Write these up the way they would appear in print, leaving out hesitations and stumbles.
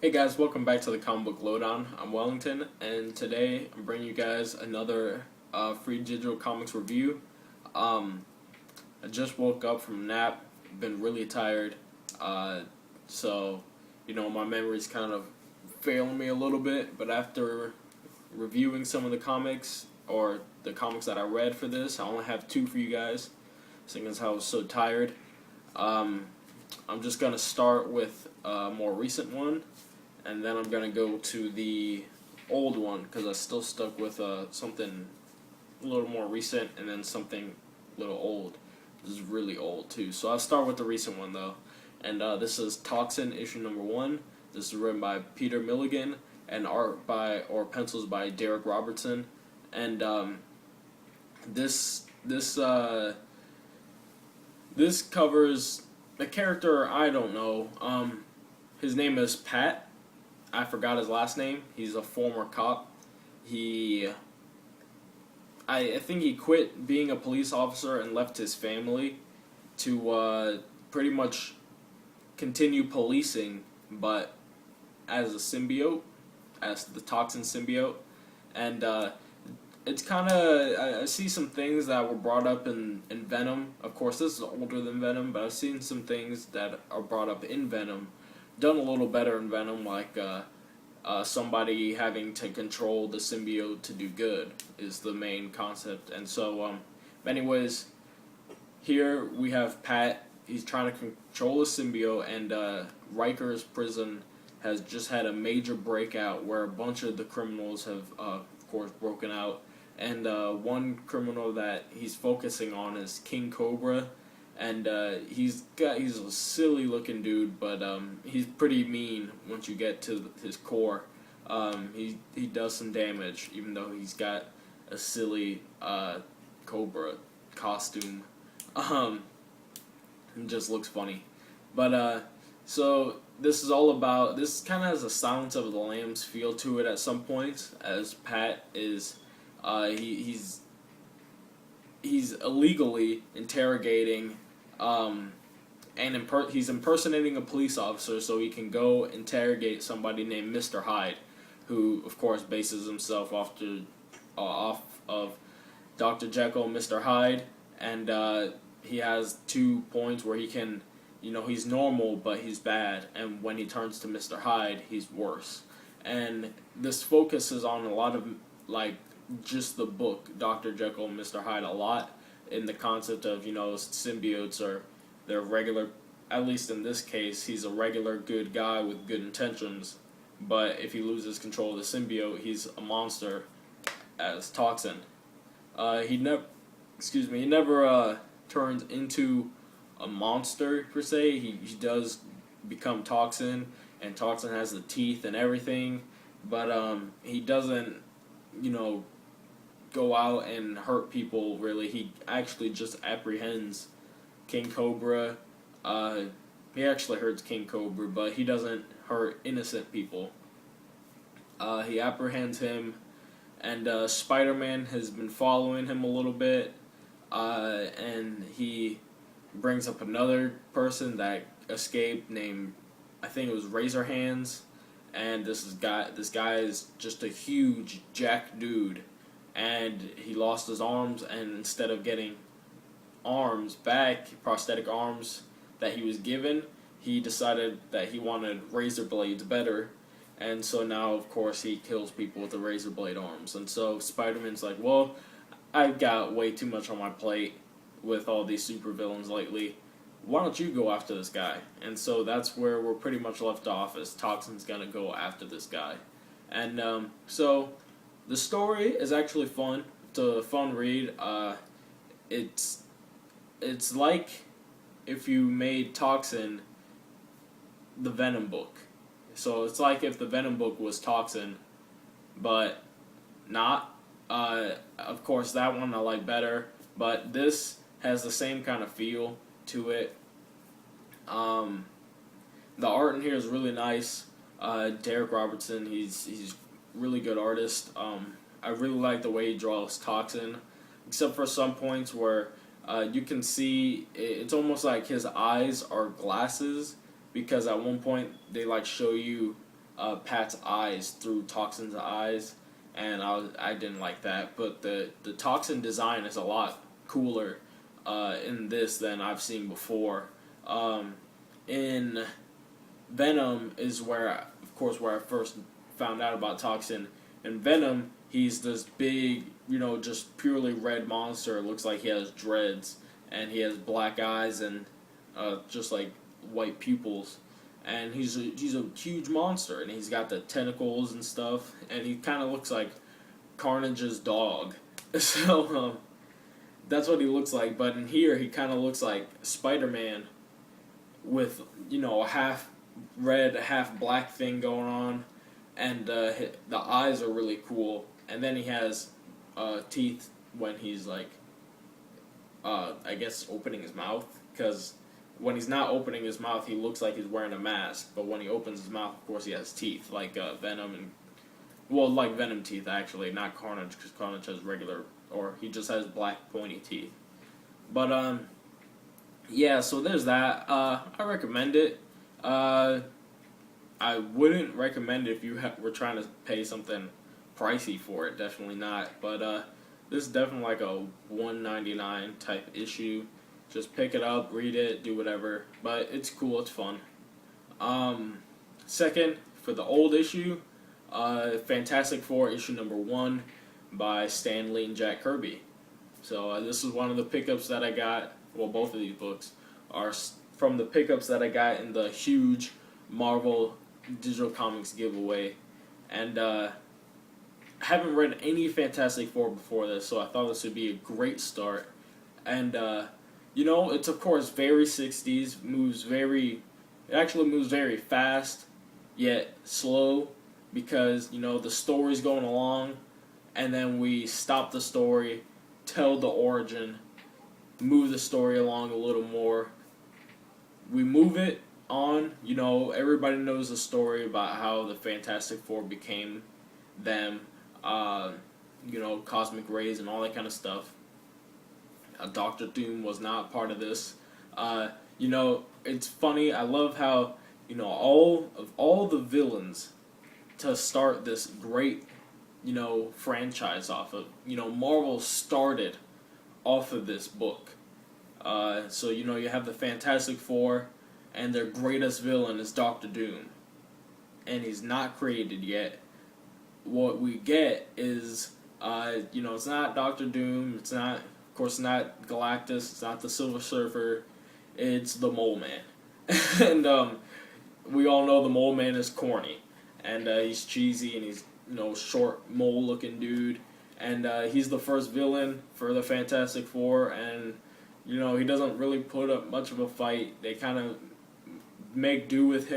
Hey guys, welcome back to the Comic Book Lowdown. I'm Wellington, and today I'm bringing you guys another free digital comics review. I just woke up from a nap, been really tired, so my memory's kind of failing me a little bit. But after reviewing some of the comics, or the comics that I read for this, I only have two for you guys, seeing as how I was so tired. I'm just gonna start with a more recent one, and then I'm gonna go to the old one because I still stuck with something a little more recent, and then something a little old. This is really old too. So I'll start with the recent one though, and this is Toxin issue number 1. This is written by Peter Milligan and art by or pencils by Derek Robertson, and this covers the character. I don't know. His name is Pat. I forgot his last name. He's a former cop. I think he quit being a police officer and left his family to pretty much continue policing, but as a symbiote, as the Toxin symbiote. And it's kind of, I see some things that were brought up in Venom. Of course, this is older than Venom, but I've seen some things that are brought up in Venom done a little better in Venom, like somebody having to control the symbiote to do good is the main concept. And so, anyways, here we have Pat. He's trying to control the symbiote, and Riker's prison has just had a major breakout where a bunch of the criminals have, of course, broken out. And one criminal that he's focusing on is King Cobra. And he's a silly looking dude, but he's pretty mean once you get to his core. He does some damage, even though he's got a silly Cobra costume. It just looks funny. But so this is all about, this kind of has a Silence of the Lambs feel to it at some points, as Pat is he's illegally interrogating. He's impersonating a police officer so he can go interrogate somebody named Mr. Hyde, who of course bases himself off of Dr. Jekyll and Mr. Hyde, and he has 2 points where he can, he's normal but he's bad, and when he turns to Mr. Hyde, he's worse. And this focuses on a lot of, like, just the book Dr. Jekyll and Mr. Hyde a lot, in the concept of, symbiotes are, they're regular, at least in this case, he's a regular good guy with good intentions, but if he loses control of the symbiote, he's a monster as Toxin. He never turns into a monster per se. He does become Toxin, and Toxin has the teeth and everything, but he doesn't, go out and hurt people, really. He actually just apprehends King Cobra. He actually hurts King Cobra, but he doesn't hurt innocent people. He apprehends him, and Spider-Man has been following him a little bit, and he brings up another person that escaped named, I think it was Razorhands, and this guy is just a huge jack dude, and he lost his arms, and instead of getting arms back, prosthetic arms that he was given, he decided that he wanted razor blades better, and so now of course he kills people with the razor blade arms. And so Spider-Man's like, well, I've got way too much on my plate with all these supervillains lately. Why don't you go after this guy? And so that's where we're pretty much left off, as Toxin's gonna go after this guy. And so the story is actually fun. It's a fun read. It's like if you made Toxin the Venom book. So it's like if the Venom book was Toxin, but not. Of course, that one I like better, but this has the same kind of feel to it. The art in here is really nice. Derek Robertson, he's really good artist. I really like the way he draws Toxin, except for some points where you can see it's almost like his eyes are glasses, because at one point they like show you Pat's eyes through Toxin's eyes, and I didn't like that. But the Toxin design is a lot cooler in this than I've seen before. In Venom is of course, where I first found out about Toxin. In Venom, he's this big, just purely red monster. It looks like he has dreads, and he has black eyes and just like white pupils. And he's a huge monster, and he's got the tentacles and stuff, and he kind of looks like Carnage's dog. So that's what he looks like. But in here, he kind of looks like Spider-Man with a half red, half black thing going on, and the eyes are really cool. And then he has teeth when he's like, I guess, opening his mouth, because when he's not opening his mouth, he looks like he's wearing a mask. But when he opens his mouth, of course, he has teeth, like Venom like Venom teeth, actually, not Carnage, because Carnage has regular, or he just has black pointy teeth. But yeah, so there's that. I recommend it. I wouldn't recommend it if you were trying to pay something pricey for it. Definitely not. But this is definitely like a $1.99 type issue. Just pick it up, read it, do whatever. But it's cool, it's fun. Second, for the old issue, Fantastic Four issue number 1 by Stan Lee and Jack Kirby. So this is one of the pickups that I got. Well, both of these books are from the pickups that I got in the huge Marvel Digital Comics giveaway. And I haven't read any Fantastic Four before this, so I thought this would be a great start. And it's of course very 60s, it actually moves very fast, yet slow, because, the story's going along, and then we stop the story, tell the origin, move the story along a little more. We move it on, everybody knows the story about how the Fantastic Four became them, cosmic rays and all that kind of stuff. Doctor Doom was not part of this. It's funny. I love how, all the villains to start this great, franchise off of. Marvel started off of this book. So, you have the Fantastic Four, and their greatest villain is Doctor Doom. And he's not created yet. What we get is, it's not Doctor Doom, it's not, of course, not Galactus, it's not the Silver Surfer, it's the Mole Man. And we all know the Mole Man is corny, and he's cheesy, and he's, short mole-looking dude, and he's the first villain for the Fantastic Four, and, he doesn't really put up much of a fight. They kind of make do with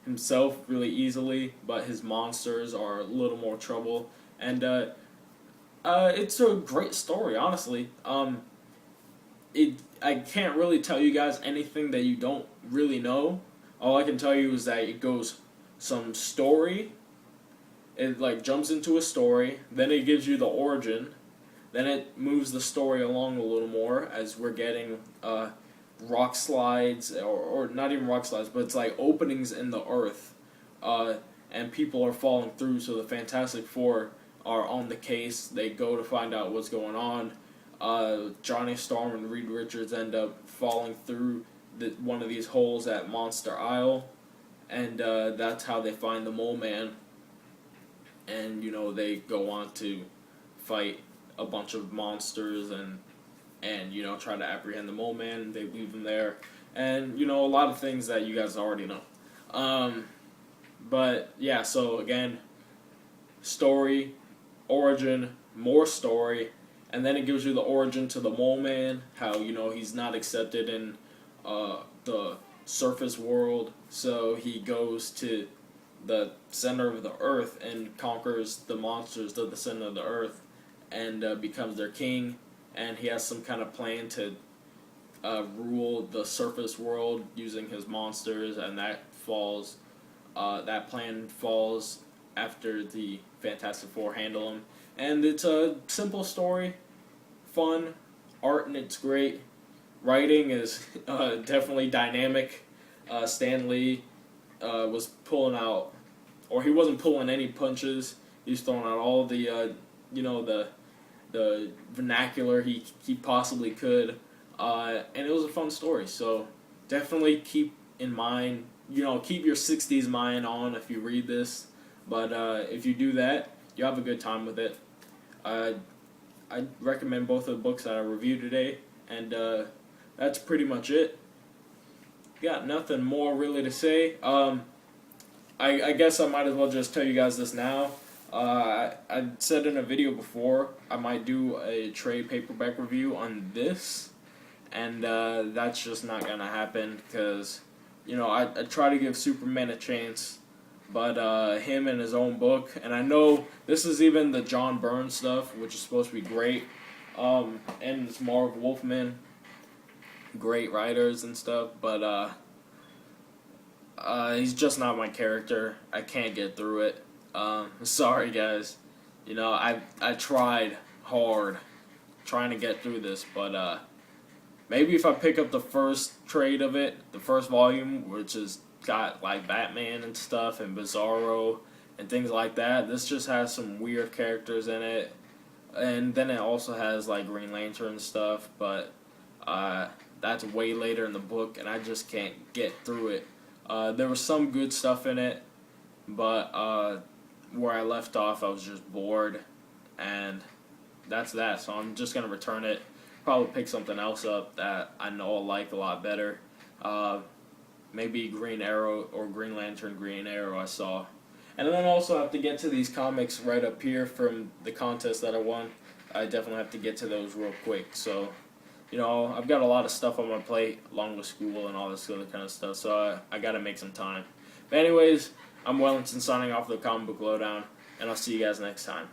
himself really easily, but his monsters are a little more trouble, and it's a great story, honestly. I can't really tell you guys anything that you don't really know. All I can tell you is that it goes some story, it like jumps into a story, then it gives you the origin, then it moves the story along a little more as we're getting rock slides, or not even rock slides, but it's like openings in the earth, and people are falling through, so the Fantastic Four are on the case. They go to find out what's going on. Johnny Storm and Reed Richards end up falling through one of these holes at Monster Isle, and that's how they find the Mole Man. And they go on to fight a bunch of monsters and try to apprehend the Mole Man. They leave him there, and a lot of things that you guys already know. But yeah, so again, story, origin, more story, and then it gives you the origin to the Mole Man, how, he's not accepted in the surface world, so he goes to the center of the earth and conquers the monsters to the center of the earth, and becomes their king, and he has some kind of plan to rule the surface world using his monsters, and that plan falls after the Fantastic Four handle him. And it's a simple story, fun, art, and it's great. Writing is definitely dynamic. Stan Lee was pulling out or he wasn't pulling any punches. He was throwing out all the the vernacular he possibly could, and it was a fun story. So definitely keep in mind, keep your '60s mind on if you read this. But if you do that, you have a good time with it. I recommend both of the books that I reviewed today, and that's pretty much it. Got nothing more really to say. I guess I might as well just tell you guys this now. I said in a video before I might do a trade paperback review on this, and that's just not gonna happen because I try to give Superman a chance, but him and his own book, and I know this is even the John Byrne stuff, which is supposed to be great, and it's Marv Wolfman, great writers and stuff, but he's just not my character. I can't get through it. Sorry guys, I tried hard trying to get through this, but maybe if I pick up the first trade of it, the first volume, which has got like Batman and stuff and Bizarro and things like that, this just has some weird characters in it, and then it also has like Green Lantern and stuff, but that's way later in the book and I just can't get through it. There was some good stuff in it, but where I left off, I was just bored, and that's that. So I'm just gonna return it. Probably pick something else up that I know I'll like a lot better. Maybe Green Arrow or Green Lantern Green Arrow I saw. And then also have to get to these comics right up here from the contest that I won. I definitely have to get to those real quick. So, I've got a lot of stuff on my plate along with school and all this other kind of stuff. So I got to make some time. But anyways, I'm Wellington signing off the Comic Book Lowdown, and I'll see you guys next time.